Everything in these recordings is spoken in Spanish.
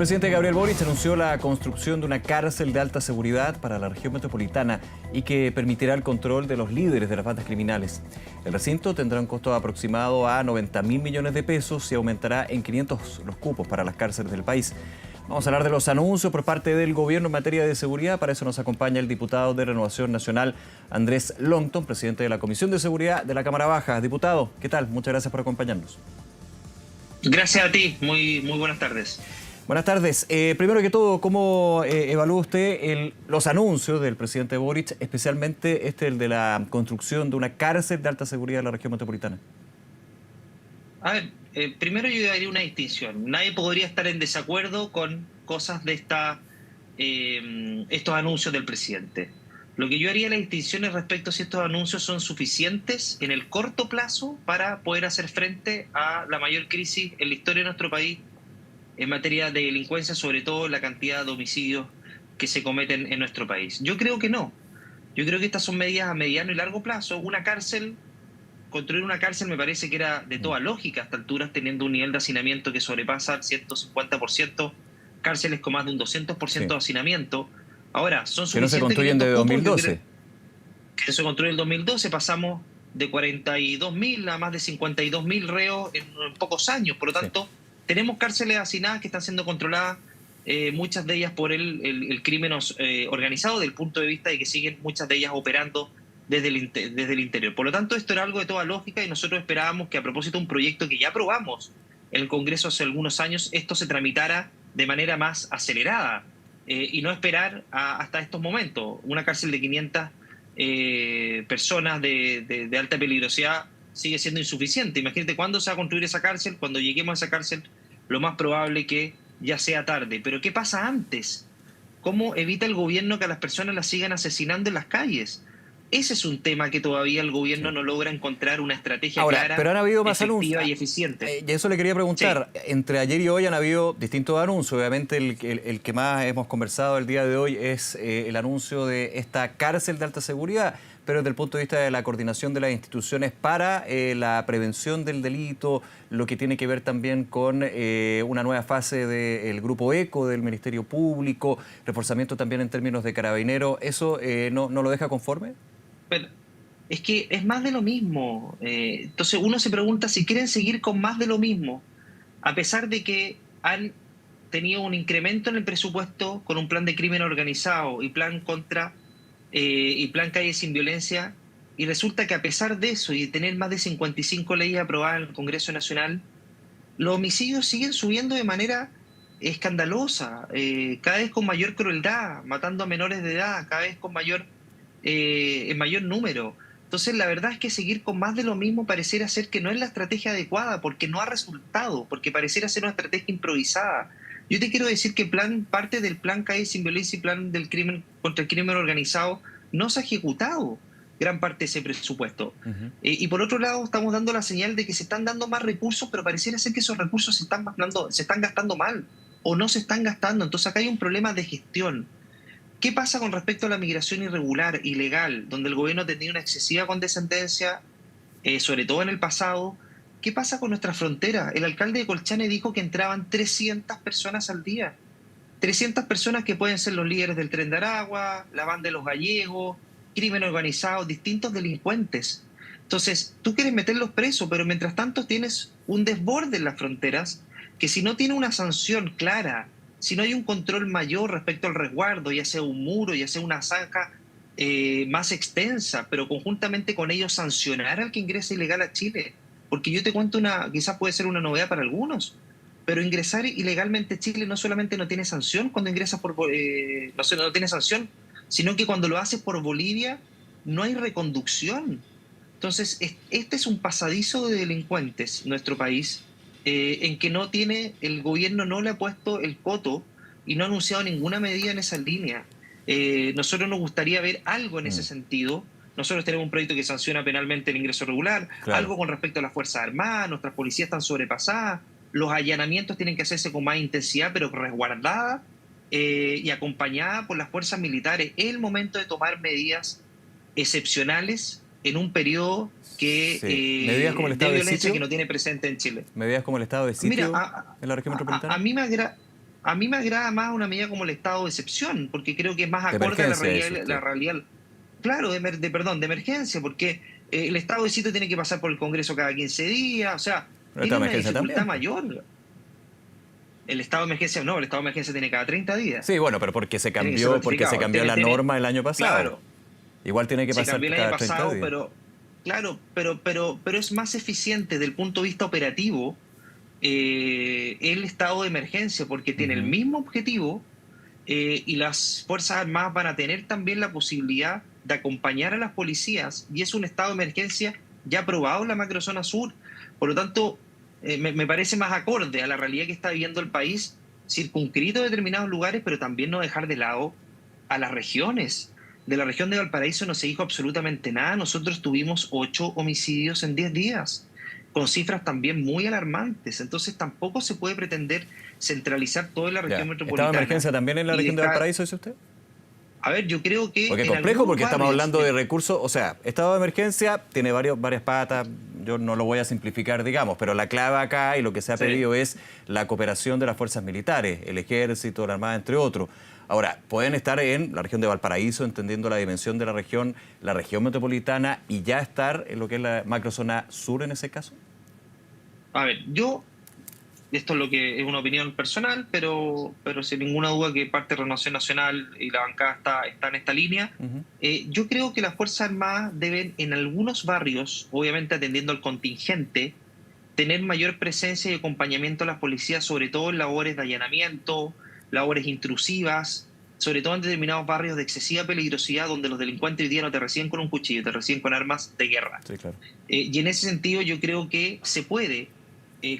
presidente Gabriel Boric anunció la construcción de una cárcel de alta seguridad para la región metropolitana y que permitirá el control de los líderes de las bandas criminales. El recinto tendrá un costo aproximado a 90.000 millones de pesos y aumentará en 500 los cupos para las cárceles del país. Vamos a hablar de los anuncios por parte del gobierno en materia de seguridad. Para eso nos acompaña el diputado de Renovación Nacional, Andrés Longton, presidente de la Comisión de Seguridad de la Cámara Baja. Diputado, ¿qué tal? Muchas gracias por acompañarnos. Gracias a ti. Muy buenas tardes. Buenas tardes. Primero que todo, ¿cómo evalúa usted los anuncios del presidente Boric, especialmente el de la construcción de una cárcel de alta seguridad en la región metropolitana? A ver, primero yo haría una distinción. Nadie podría estar en desacuerdo con cosas de estos anuncios del presidente. Lo que yo haría la distinción es respecto a si estos anuncios son suficientes en el corto plazo para poder hacer frente a la mayor crisis en la historia de nuestro país en materia de delincuencia, sobre todo la cantidad de homicidios que se cometen en nuestro país. Yo creo que no. Yo creo que estas son medidas a mediano y largo plazo. Construir una cárcel me parece que era de toda lógica a estas alturas, teniendo un nivel de hacinamiento que sobrepasa el 150%, cárceles con más de un 200% de hacinamiento. Ahora, son suficientes. Que no se construyen desde 2012. Que se construye en el 2012, pasamos de 42.000 a más de 52.000 reos en pocos años. Por lo tanto, tenemos cárceles hacinadas que están siendo controladas, muchas de ellas por el crimen organizado, desde el punto de vista de que siguen muchas de ellas operando desde el interior. Por lo tanto, esto era algo de toda lógica y nosotros esperábamos que, a propósito de un proyecto que ya aprobamos en el Congreso hace algunos años, esto se tramitara de manera más acelerada y no esperar hasta estos momentos. Una cárcel de 500 personas de alta peligrosidad sigue siendo insuficiente. Imagínate cuándo se va a construir esa cárcel. Cuando lleguemos a esa cárcel, lo más probable que ya sea tarde. Pero ¿qué pasa antes? ¿Cómo evita el gobierno que a las personas las sigan asesinando en las calles? Ese es un tema que todavía el gobierno no logra encontrar una estrategia clara, pero han habido más efectiva anuncios y eficiente. Y eso le quería preguntar. Sí. Entre ayer y hoy han habido distintos anuncios. Obviamente el que más hemos conversado el día de hoy es el anuncio de esta cárcel de alta seguridad, pero desde el punto de vista de la coordinación de las instituciones para la prevención del delito, lo que tiene que ver también con una nueva fase del Grupo ECO, del Ministerio Público, reforzamiento también en términos de carabineros, ¿eso no lo deja conforme? Pero es que es más de lo mismo. Entonces uno se pregunta si quieren seguir con más de lo mismo, a pesar de que han tenido un incremento en el presupuesto con un plan de crimen organizado y plan Calle Sin Violencia, y resulta que a pesar de eso y de tener más de 55 leyes aprobadas en el Congreso Nacional, los homicidios siguen subiendo de manera escandalosa, cada vez con mayor crueldad, matando a menores de edad, cada vez con en mayor número. Entonces la verdad es que seguir con más de lo mismo pareciera ser que no es la estrategia adecuada, porque no ha resultado, porque pareciera ser una estrategia improvisada. Yo te quiero decir que parte del plan Calle Sin Violencia y plan del crimen contra el crimen organizado no se ha ejecutado gran parte de ese presupuesto. Y por otro lado estamos dando la señal de que se están dando más recursos, pero pareciera ser que esos recursos se están gastando mal o no se están gastando. Entonces acá hay un problema de gestión. ¿Qué pasa con respecto a la migración irregular, ilegal, donde el gobierno ha tenido una excesiva condescendencia, sobre todo en el pasado? ¿Qué pasa con nuestra frontera? El alcalde de Colchane dijo que entraban 300 personas al día. 300 personas que pueden ser los líderes del Tren de Aragua, la banda de los gallegos, crimen organizado, distintos delincuentes. Entonces, tú quieres meterlos presos, pero mientras tanto tienes un desborde en las fronteras que, si no tiene una sanción clara, si no hay un control mayor respecto al resguardo, ya sea un muro, ya sea una zanja más extensa, pero conjuntamente con ello sancionar al que ingresa ilegal a Chile. Porque yo te cuento quizás puede ser una novedad para algunos, pero ingresar ilegalmente a Chile no solamente no tiene sanción cuando ingresas no tiene sanción, sino que cuando lo haces por Bolivia no hay reconducción. Entonces, este es un pasadizo de delincuentes, nuestro país, en que el gobierno no le ha puesto el coto y no ha anunciado ninguna medida en esa línea. Nosotros nos gustaría ver algo en ese sentido. Nosotros tenemos un proyecto que sanciona penalmente el ingreso regular, algo con respecto a las Fuerzas Armadas, nuestras policías están sobrepasadas, los allanamientos tienen que hacerse con más intensidad, pero resguardada y acompañada por las fuerzas militares. Es el momento de tomar medidas excepcionales en un periodo medidas como el estado de violencia sitio, que no tiene presente en Chile. Medidas como el estado de sitio en la región metropolitana. A mí me agrada. A mí me agrada más una medida como el estado de excepción, porque creo que es más De acorde a emergencia, dice la usted. realidad, claro, perdón, de emergencia, porque el estado de sitio tiene que pasar por el Congreso cada 15 días, o sea, Pero tiene esta una emergencia dificultad también, pues. mayor. El estado de emergencia no, el estado de emergencia tiene cada 30 días, Sí, bueno, pero tiene que ser porque se ratificado. cambió la norma el año pasado. Claro, Igual tiene que se pasar cambió el año cada 30 pasado, días. pero claro, pero es más eficiente desde el punto de vista operativo el estado de emergencia, porque tiene el Ujú. mismo objetivo y las Fuerzas Armadas van a tener también la posibilidad de acompañar a las policías y es un estado de emergencia ya aprobado en la macrozona sur. Por lo tanto, me parece más acorde a la realidad que está viviendo el país, circunscrito a determinados lugares, pero también no dejar de lado a las regiones. De la región de Valparaíso no se dijo absolutamente nada. Nosotros tuvimos 8 homicidios en 10 días, con cifras también muy alarmantes. Entonces tampoco se puede pretender centralizar todo en la región Ya. ¿Estado de metropolitana emergencia también en la y región de dejar, Valparaíso, dice usted? a ver, yo creo que Porque es en complejo, algunos porque estamos barrios, hablando de recursos, o sea, estado de emergencia tiene varias patas, yo no lo voy a simplificar, digamos, pero la clave acá y lo que se ha sí, pedido es la cooperación de las fuerzas militares, el ejército, la armada, entre otros. Ahora, pueden estar en la región de Valparaíso, entendiendo la dimensión de la región metropolitana, y ya estar en lo que es la macrozona sur en ese caso. a ver, esto es lo que es una opinión personal, pero sin ninguna duda que parte de Renovación Nacional y la bancada está en esta línea. Ujú. Yo creo que las Fuerzas Armadas deben, en algunos barrios, obviamente atendiendo al contingente, tener mayor presencia y acompañamiento a las policías, sobre todo en labores de allanamiento, labores intrusivas, sobre todo en determinados barrios de excesiva peligrosidad, donde los delincuentes hoy día no te reciben con un cuchillo, te reciben con armas de guerra. Sí, claro. Y en ese sentido yo creo que se puede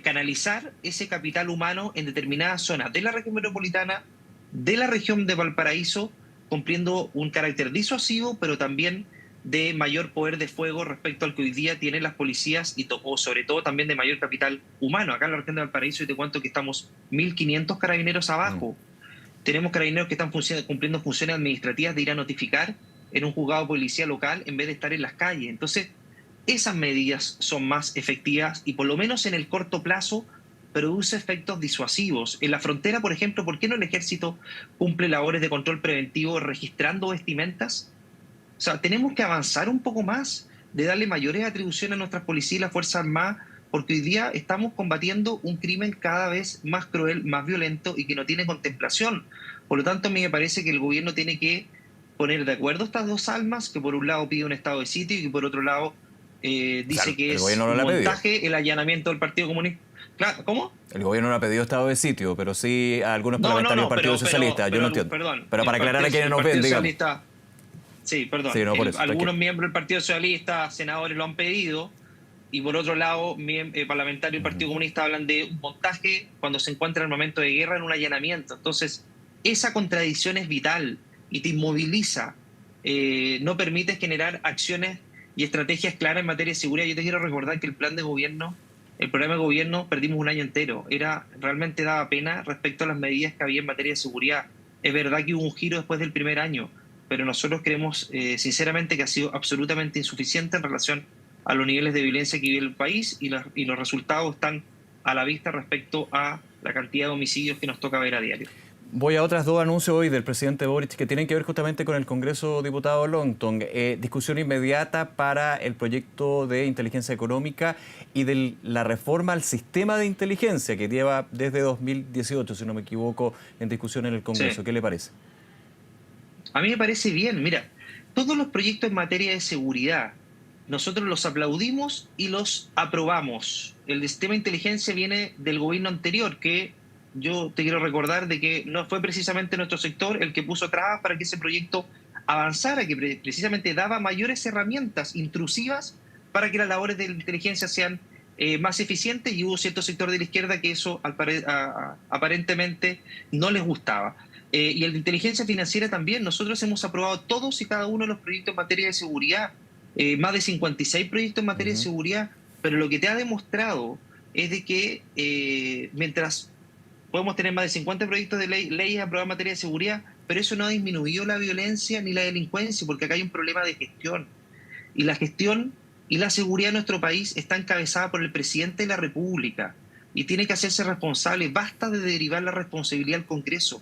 canalizar ese capital humano en determinadas zonas de la región metropolitana, de la región de Valparaíso, cumpliendo un carácter disuasivo, pero también de mayor poder de fuego respecto al que hoy día tienen las policías y o sobre todo también de mayor capital humano. Acá en la región de Valparaíso, y te cuento que estamos 1.500 carabineros Mm. abajo. Tenemos carabineros que están cumpliendo funciones administrativas de ir a notificar en un juzgado de policía local en vez de estar en las calles. Entonces, esas medidas son más efectivas y por lo menos en el corto plazo produce efectos disuasivos. En la frontera, por ejemplo, ¿por qué no el ejército cumple labores de control preventivo registrando vestimentas? O sea, tenemos que avanzar un poco más, de darle mayores atribuciones a nuestras policías y las Fuerzas Armadas, porque hoy día estamos combatiendo un crimen cada vez más cruel, más violento y que no tiene contemplación. Por lo tanto, a mí me parece que el gobierno tiene que poner de acuerdo estas dos almas, que por un lado pide un estado de sitio y que por otro lado O sea, dice que el es gobierno no un lo ha pedido. montaje el allanamiento del Partido Comunista. Claro, ¿cómo? El gobierno no ha pedido estado de sitio, pero sí a algunos No, no, parlamentarios del no, Partido Socialista. Yo no entiendo. perdón, Pero para aclarar a quienes El nos ven, Partido digamos. Socialista. Sí, Sí, perdón. no, por eso, tranquilo. Algunos miembros del Partido Socialista, senadores, lo han pedido, y por otro lado, parlamentarios del Ujú. Partido Comunista hablan de un montaje cuando se encuentra en el momento de guerra en un allanamiento. Entonces, esa contradicción es vital y te inmoviliza. No permite generar acciones y estrategias claras en materia de seguridad. Yo te quiero recordar que el plan de gobierno, el programa de gobierno, perdimos un año entero. Realmente daba pena respecto a las medidas que había en materia de seguridad. Es verdad que hubo un giro después del primer año, pero nosotros creemos sinceramente que ha sido absolutamente insuficiente en relación a los niveles de violencia que vive el país y los resultados están a la vista respecto a la cantidad de homicidios que nos toca ver a diario. Voy a otros dos anuncios hoy del presidente Boric que tienen que ver justamente con el Congreso Diputado Longton. Discusión inmediata para el proyecto de inteligencia económica y de la reforma al sistema de inteligencia que lleva desde 2018, si no me equivoco, en discusión en el Congreso. Sí. ¿Qué le parece? A mí me parece bien. Mira, todos los proyectos en materia de seguridad, nosotros los aplaudimos y los aprobamos. El sistema de inteligencia viene del gobierno anterior, que yo te quiero recordar de que no fue precisamente nuestro sector el que puso trabas para que ese proyecto avanzara, que precisamente daba mayores herramientas intrusivas para que las labores de inteligencia sean más eficientes, y hubo cierto sector de la izquierda que eso aparentemente no les gustaba. Y el de inteligencia financiera también. Nosotros hemos aprobado todos y cada uno de los proyectos en materia de seguridad, más de 56 proyectos en materia de Ujú. seguridad, pero lo que te ha demostrado es de que mientras podemos tener más de 50 proyectos de leyes aprobados en materia de seguridad, pero eso no ha disminuido la violencia ni la delincuencia, porque acá hay un problema de gestión. Y la gestión y la seguridad de nuestro país está encabezada por el presidente de la República. y tiene que hacerse responsable. Basta de derivar la responsabilidad al Congreso.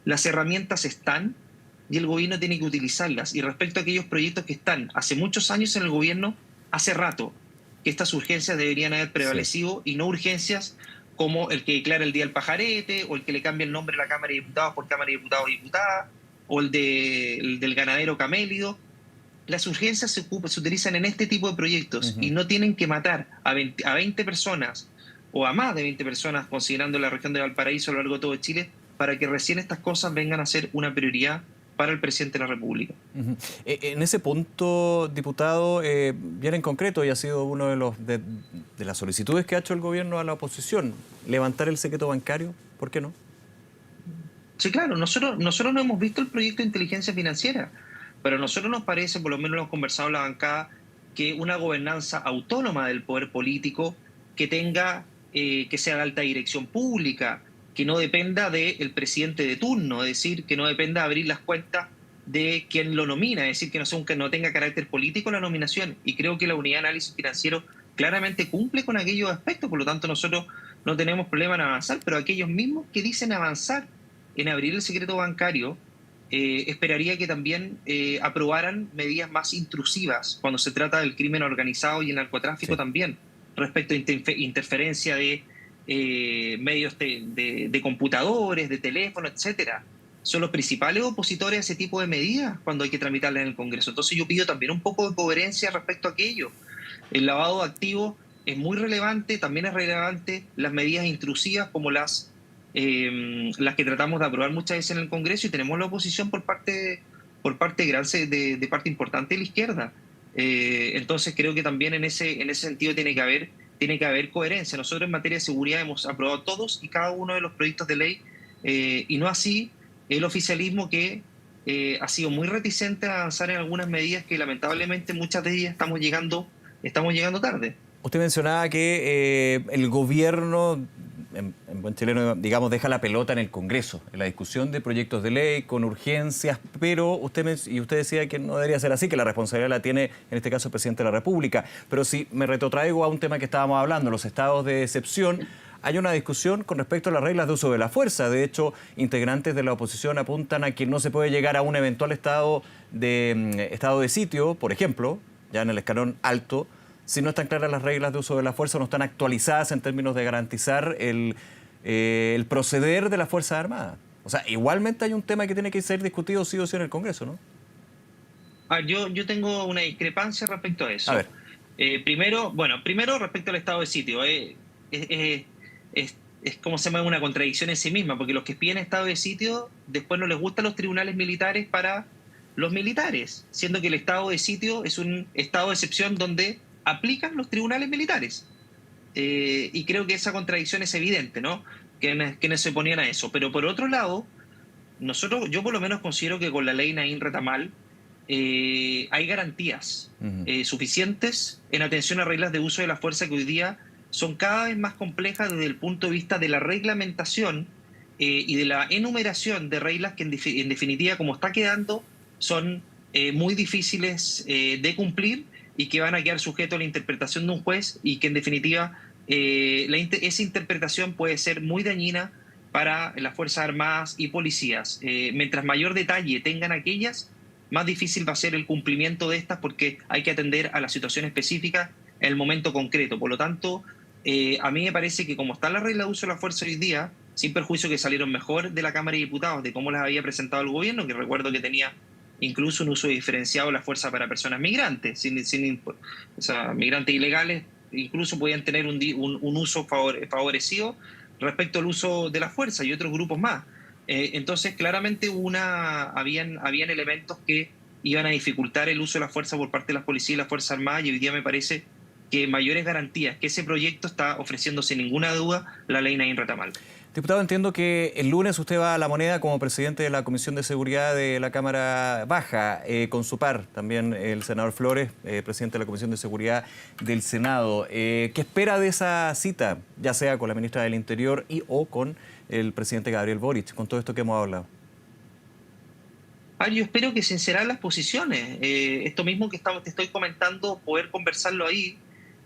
Las herramientas están y el gobierno tiene que utilizarlas. Y respecto a aquellos proyectos que están hace muchos años en el gobierno, hace rato que estas urgencias deberían haber prevalecido y no urgencias como el que declara el Día del Pajarete o el que le cambia el nombre a la Cámara de Diputados por Cámara de Diputados y Diputadas o el del ganadero camélido. Las urgencias se utilizan en este tipo de proyectos y no tienen que matar a 20 personas o a más de 20 personas, considerando la región de Valparaíso a lo largo de todo Chile, para que recién estas cosas vengan a ser una prioridad para el presidente de la República. En ese punto, diputado, bien en concreto, y ha sido uno de las solicitudes que ha hecho el gobierno a la oposición, levantar el secreto bancario, ¿por qué no? Sí, claro, nosotros no hemos visto el proyecto de inteligencia financiera, pero a nosotros nos parece, por lo menos lo hemos conversado en la bancada, que una gobernanza autónoma del poder político que tenga, que sea de alta dirección pública, que no dependa del presidente de turno, es decir, que no dependa de abrir las cuentas de quien lo nomina, es decir, que no tenga carácter político la nominación. Y creo que la unidad de análisis financiero claramente cumple con aquellos aspectos, por lo tanto nosotros no tenemos problema en avanzar, pero aquellos mismos que dicen avanzar en abrir el secreto bancario, esperaría que también aprobaran medidas más intrusivas cuando se trata del crimen organizado y el narcotráfico también, respecto a interferencia de medios de computadores, de teléfono, etcétera. Son los principales opositores a ese tipo de medidas cuando hay que tramitarlas en el Congreso. Entonces yo pido también un poco de coherencia respecto a aquello. El lavado de activos es muy relevante, también es relevante las medidas intrusivas como las que tratamos de aprobar muchas veces en el Congreso, y tenemos la oposición por parte de parte importante de la izquierda. Entonces creo que también en ese sentido tiene que haber coherencia. Nosotros en materia de seguridad hemos aprobado todos y cada uno de los proyectos de ley, y no así el oficialismo, que ha sido muy reticente a avanzar en algunas medidas que lamentablemente muchas de ellas estamos llegando tarde. Usted mencionaba que el gobierno, en buen chileno, digamos, deja la pelota en el Congreso, en la discusión de proyectos de ley con urgencias, pero usted decía que no debería ser así, que la responsabilidad la tiene, en este caso, el presidente de la República. Pero si me retrotraigo a un tema que estábamos hablando, los estados de excepción, hay una discusión con respecto a las reglas de uso de la fuerza. De hecho, integrantes de la oposición apuntan a que no se puede llegar a un eventual estado de sitio, por ejemplo, ya en el escalón alto, si no están claras las reglas de uso de la fuerza, no están actualizadas en términos de garantizar el proceder de las Fuerzas Armadas. O sea, igualmente hay un tema que tiene que ser discutido sí o sí en el Congreso, ¿no? Yo tengo una discrepancia respecto a eso. A ver. Primero respecto al estado de sitio. Es como se llama, una contradicción en sí misma, porque los que piden estado de sitio después no les gustan los tribunales militares para los militares, siendo que el estado de sitio es un estado de excepción donde aplican los tribunales militares. Y creo que esa contradicción es evidente, ¿no? Quienes se oponían a eso. Pero por otro lado, yo por lo menos considero que con la ley Naín Retamal hay garantías suficientes en atención a reglas de uso de la fuerza que hoy día son cada vez más complejas desde el punto de vista de la reglamentación y de la enumeración de reglas que en definitiva, como está quedando, son muy difíciles de cumplir y que van a quedar sujetos a la interpretación de un juez, y que en definitiva esa interpretación puede ser muy dañina para las Fuerzas Armadas y policías. Mientras mayor detalle tengan aquellas, más difícil va a ser el cumplimiento de estas, porque hay que atender a la situación específica en el momento concreto. Por lo tanto, a mí me parece que como está la regla de uso de la fuerza hoy día, sin perjuicio que salieron mejor de la Cámara de Diputados de cómo las había presentado el gobierno, que recuerdo que tenía incluso un uso diferenciado de la fuerza para personas migrantes, o sea, migrantes ilegales incluso podían tener un uso favorecido respecto al uso de la fuerza, y otros grupos más. Entonces, claramente habían elementos que iban a dificultar el uso de la fuerza por parte de las policías y las Fuerzas Armadas, y hoy día me parece que mayores garantías que ese proyecto está ofreciendo sin ninguna duda la ley Naín Retamal. Diputado, entiendo que el lunes usted va a La Moneda como presidente de la Comisión de Seguridad de la Cámara Baja, con su par, también el senador Flores, presidente de la Comisión de Seguridad del Senado. ¿Qué espera de esa cita, ya sea con la ministra del Interior o con el presidente Gabriel Boric, con todo esto que hemos hablado? Yo espero que sincerar las posiciones. Esto mismo que te estoy comentando, poder conversarlo ahí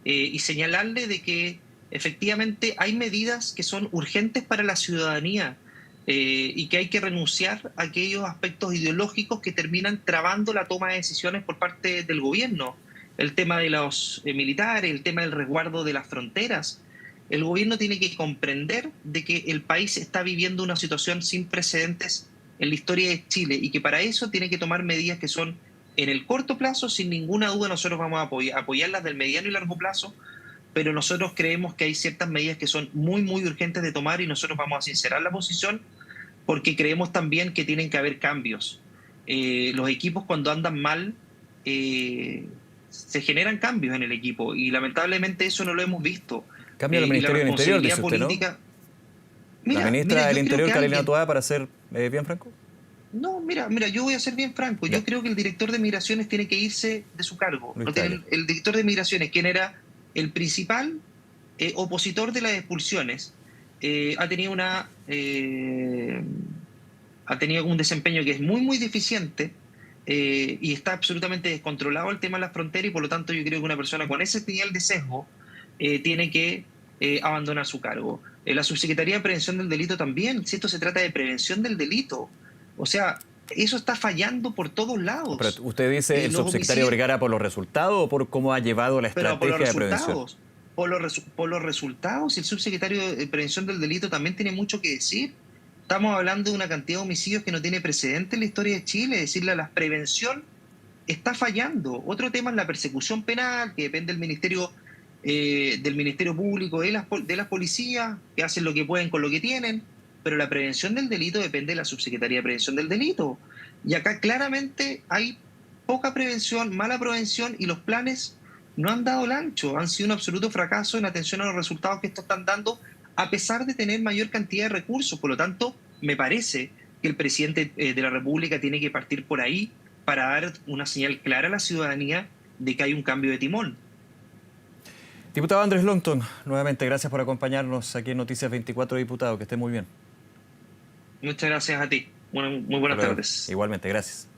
y señalarle de que efectivamente hay medidas que son urgentes para la ciudadanía y que hay que renunciar a aquellos aspectos ideológicos que terminan trabando la toma de decisiones por parte del gobierno. El tema de los militares, el tema del resguardo de las fronteras. El gobierno tiene que comprender de que el país está viviendo una situación sin precedentes en la historia de Chile y que para eso tiene que tomar medidas que son en el corto plazo. Sin ninguna duda nosotros vamos a apoyarlas del mediano y largo plazo, pero nosotros creemos que hay ciertas medidas que son muy, muy urgentes de tomar y nosotros vamos a sincerar la posición porque creemos también que tienen que haber cambios. Los equipos cuando andan mal se generan cambios en el equipo y lamentablemente eso no lo hemos visto. Cambio del Ministerio del Interior, dice usted, ¿no? Mira, la ministra del Interior, Carolina Toá, para ser bien franco. No, mira, yo voy a ser bien franco. Yo creo que el director de Migraciones tiene que irse de su cargo. El director de Migraciones, quien era el principal opositor de las expulsiones, ha tenido un desempeño que es muy, muy deficiente y está absolutamente descontrolado el tema de la frontera y por lo tanto yo creo que una persona con ese nivel de sesgo tiene que abandonar su cargo. La Subsecretaría de Prevención del Delito también, si esto se trata de prevención del delito. O sea, eso está fallando por todos lados. Pero usted dice el subsecretario Vergara por los resultados o por cómo ha llevado la estrategia de prevención. Por los resultados, el subsecretario de Prevención del Delito también tiene mucho que decir. Estamos hablando de una cantidad de homicidios que no tiene precedente en la historia de Chile. Es decir, la prevención está fallando. Otro tema es la persecución penal, que depende del Ministerio Público, de las policías, que hacen lo que pueden con lo que tienen. Pero la prevención del delito depende de la Subsecretaría de Prevención del Delito. Y acá claramente hay poca prevención, mala prevención y los planes no han dado el ancho. Han sido un absoluto fracaso en atención a los resultados que estos están dando, a pesar de tener mayor cantidad de recursos. Por lo tanto, me parece que el presidente de la República tiene que partir por ahí para dar una señal clara a la ciudadanía de que hay un cambio de timón. Diputado Andrés Longton, nuevamente gracias por acompañarnos aquí en Noticias 24, diputado. Que esté muy bien. Muchas gracias a ti. Muy buenas tardes. Igualmente, gracias.